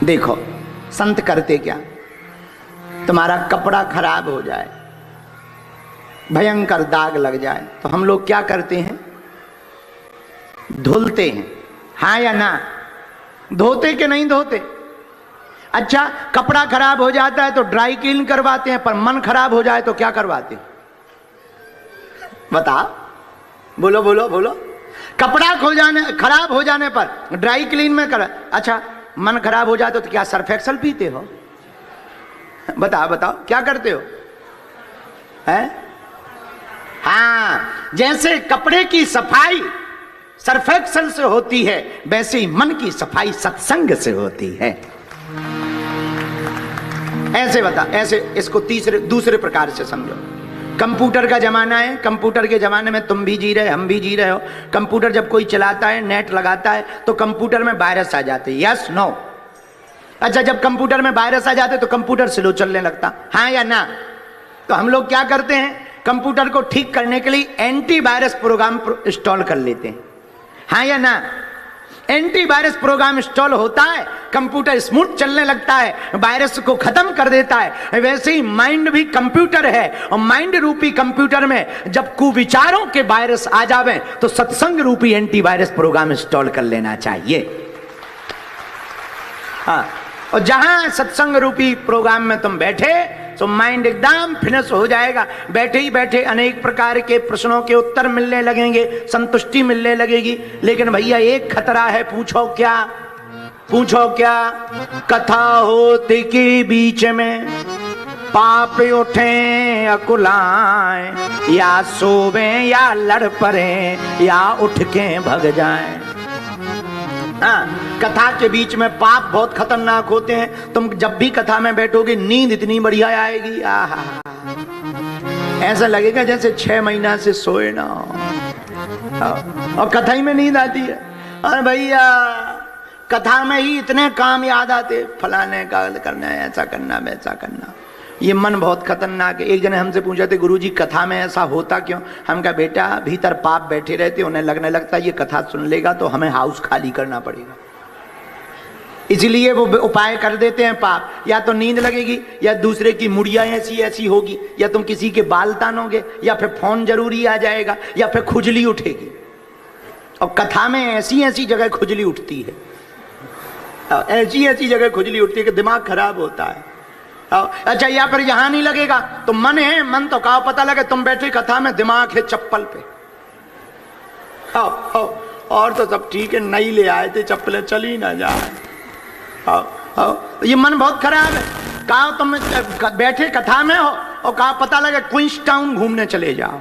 देखो संत करते क्या, तुम्हारा कपड़ा खराब हो जाए, भयंकर दाग लग जाए, तो हम लोग क्या करते हैं, धुलते हैं, हाँ या ना? धोते कि नहीं धोते? अच्छा, कपड़ा खराब हो जाता है तो ड्राई क्लीन करवाते हैं, पर मन खराब हो जाए तो क्या करवाते हैं? बताओ, बोलो बोलो बोलो। कपड़ा खराब हो जाने पर ड्राई क्लीन में कर, अच्छा मन खराब हो जाए तो क्या सर्फ एक्सल पीते हो? बताओ बताओ, क्या करते हो? हैं? हाँ, जैसे कपड़े की सफाई सर्फ एक्सल से होती है, वैसे ही मन की सफाई सत्संग से होती है। ऐसे बता, ऐसे इसको दूसरे प्रकार से समझो। कंप्यूटर का जमाना है, कंप्यूटर के जमाने में तुम भी जी रहे, हम भी जी रहे हो। कंप्यूटर जब कोई चलाता है, नेट लगाता है, तो कंप्यूटर में वायरस आ जाते हैं, यस नो? अच्छा, जब कंप्यूटर में वायरस आ जाते तो कंप्यूटर स्लो चलने लगता, हाँ या ना? तो हम लोग क्या करते हैं, कंप्यूटर को ठीक करने के लिए एंटीवायरस प्रोग्राम इंस्टॉल कर लेते हैं, हाँ या ना? एंटीवायरस प्रोग्राम इंस्टॉल होता है, कंप्यूटर स्मूथ चलने लगता है, वायरस को खत्म कर देता है। वैसे ही माइंड भी कंप्यूटर है, और माइंड रूपी कंप्यूटर में जब कुविचारों के वायरस आ जावे तो सत्संग रूपी एंटीवायरस प्रोग्राम इंस्टॉल कर लेना चाहिए। हाँ, और जहां सत्संग रूपी प्रोग्राम में तुम बैठे तो माइंड एकदम फिनिश हो जाएगा। बैठे ही बैठे अनेक प्रकार के प्रश्नों के उत्तर मिलने लगेंगे, संतुष्टि मिलने लगेगी। लेकिन भैया एक खतरा है, पूछो क्या? पूछो क्या? कथा होती के बीच में पाप उठे अकुलाएं, या सोवे या लड़ पड़े या उठ के भग जाएं। हाँ, कथा के बीच में पाप बहुत खतरनाक होते हैं। तुम जब भी कथा में बैठोगे नींद इतनी बढ़िया आएगी, आहा, ऐसा लगेगा जैसे 6 महीना से सोए ना हो। और कथा ही में नींद आती है। और भैया कथा में ही इतने काम याद आते, फलाने का करना है, ऐसा करना, वैसा करना। ये मन बहुत खतरनाक है। एक जने हमसे पूछा थे, गुरुजी कथा में ऐसा होता क्यों? हम कहा बेटा भीतर पाप बैठे रहते, उन्हें लगने लगता ये कथा सुन लेगा तो हमें हाउस खाली करना पड़ेगा, इसलिए वो उपाय कर देते हैं पाप। या तो नींद लगेगी, या दूसरे की मुड़िया ऐसी ऐसी होगी, या तुम किसी के बाल तानोगे, या फिर फोन जरूरी आ जाएगा, या फिर खुजली उठेगी। और कथा में ऐसी ऐसी जगह खुजली उठती है, ऐसी ऐसी जगह खुजली उठती है कि दिमाग खराब होता है। अच्छा, या फिर यहां नहीं लगेगा तो मन है, मन तो का पता लगे तुम बैठे कथा में, दिमाग है चप्पल पे। और तो सब ठीक है, नई ले आए थे चप्पलें, चली ना जाए। ये मन बहुत खराब है। कहा तुम बैठे कथा में हो और कहा पता लगे क्वींस टाउन घूमने चले जाओ।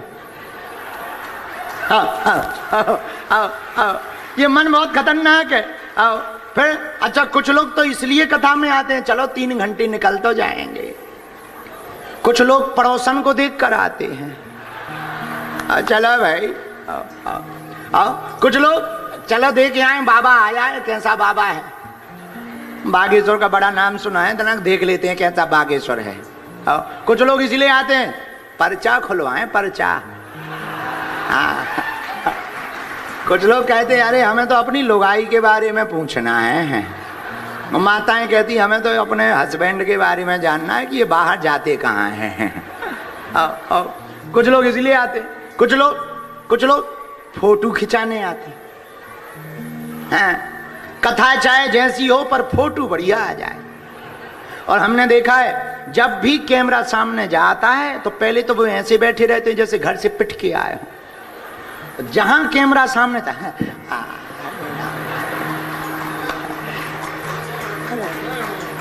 ये मन बहुत खतरनाक है। फिर अच्छा, कुछ लोग तो इसलिए कथा में आते हैं, चलो 3 घंटे निकल तो जाएंगे। कुछ लोग पड़ोसन को देख कर आते हैं, चलो भाई आओ। कुछ लोग चलो देख आए, बाबा आया है, कैसा बाबा है। बागेश्वर का बड़ा नाम सुना है, तो देख लेते हैं कैसा बागेश्वर है। कुछ लोग इसलिए आते हैं पर्चा खुलवाएं, पर्चा। हाँ, कुछ लोग कहते हैं अरे हमें तो अपनी लुगाई के बारे में पूछना है। माताएं कहती हमें तो अपने हस्बैंड के बारे में जानना है कि ये बाहर जाते कहाँ हैं। कुछ लोग इसलिए आते, कुछ लोग फोटो खिंचाने आते हैं। कथा चाहे जैसी हो पर फोटो बढ़िया आ जाए। और हमने देखा है जब भी कैमरा सामने जाता है तो पहले तो वो ऐसे बैठे रहते हैं जैसे घर से पिट के आए हो। जहां कैमरा सामने था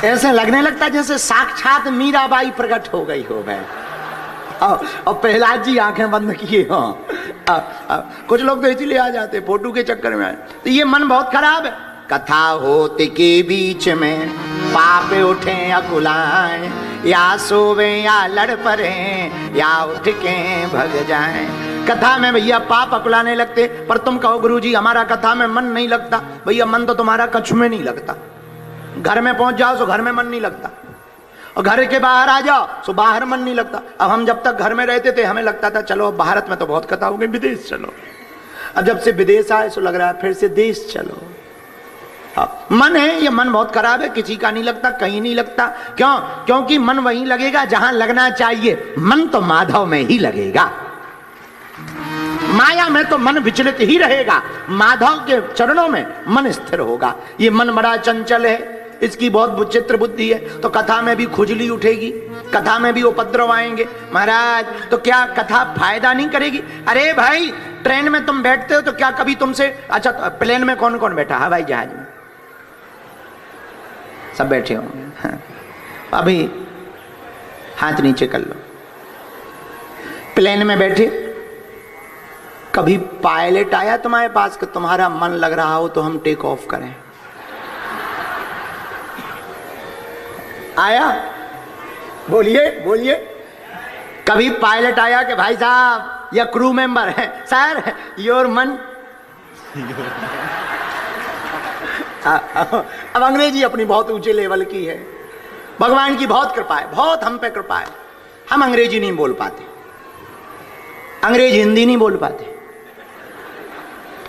ऐसे लगने लगता जैसे साक्षात मीराबाई प्रकट हो गई हो भाई। और प्रहलाद जी आंखें बंद किए हो। कुछ लोग तो इसीलिए आ जाते फोटो के चक्कर में। तो ये मन बहुत खराब है। कथा होते के बीच में पाप उठे अकुलाएं, या सोवे या लड़ पड़े या उठ के भग जाएं। कथा में भैया पाप अकुलाने लगते, पर तुम कहो गुरुजी हमारा कथा में मन नहीं लगता। भैया मन तो तुम्हारा कच्छ में नहीं लगता। घर में पहुंच जाओ तो घर में मन नहीं लगता, और घर के बाहर आ जाओ तो बाहर मन नहीं लगता। अब हम जब तक घर में रहते थे हमें लगता था चलो भारत में तो बहुत कथा हो गई, विदेश चलो। अब जब से विदेश आए तो लग रहा है फिर से देश चलो। मन है, ये मन बहुत खराब है, किसी का नहीं लगता, कहीं नहीं लगता। क्यों? क्योंकि मन वहीं लगेगा जहां लगना चाहिए। मन तो माधव में ही लगेगा, माया में तो मन विचलित ही रहेगा, माधव के चरणों में मन स्थिर होगा। ये मन बड़ा चंचल है, इसकी बहुत विचित्र बुद्धि है। तो कथा में भी खुजली उठेगी, कथा में भी उपद्रव आएंगे। महाराज तो क्या कथा फायदा नहीं करेगी? अरे भाई ट्रेन में तुम बैठते हो तो क्या कभी तुमसे, अच्छा तो प्लेन में कौन कौन बैठा? हवाई जहाज में सब बैठे होंगे। हाँ। अभी हाथ नीचे कर लो। प्लेन में बैठे, कभी पायलट आया तुम्हारे पास कि तुम्हारा मन लग रहा हो तो हम टेक ऑफ करें? आया? बोलिए बोलिए। कभी पायलट आया कि भाई साहब या क्रू मेंबर है, सर योर मन। अब अंग्रेजी अपनी बहुत ऊंचे लेवल की है, भगवान की बहुत कृपा है, बहुत हम पे कृपा है। हम अंग्रेजी नहीं बोल पाते, अंग्रेज हिंदी नहीं बोल पाते,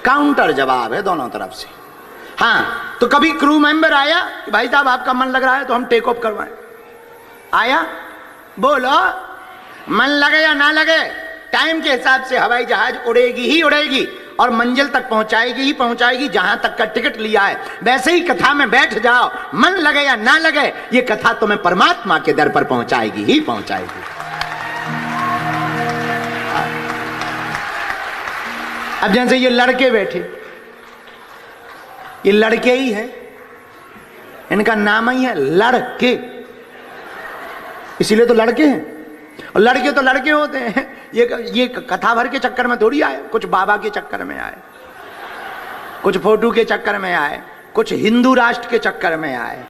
काउंटर जवाब है दोनों तरफ से। हाँ, तो कभी क्रू मेंबर आया कि भाई साहब आपका मन लग रहा है तो हम टेक ऑफ करवाएं? आया? बोलो, मन लगे या ना लगे, टाइम के हिसाब से हवाई जहाज उड़ेगी ही उड़ेगी और मंजिल तक पहुंचाएगी ही पहुंचाएगी जहां तक का टिकट लिया है। वैसे ही कथा में बैठ जाओ, मन लगे या ना लगे, ये कथा तुम्हें परमात्मा के दर पर पहुंचाएगी ही पहुंचाएगी। अब जैसे ये लड़के बैठे, ये लड़के ही है, इनका नाम ही है लड़के, इसीलिए तो लड़के हैं। और लड़के तो लड़के होते हैं। ये कथा भर के चक्कर में थोड़ी आए, कुछ बाबा के चक्कर में आए, कुछ फोटो के चक्कर में आए, कुछ हिंदू राष्ट्र के चक्कर में आए।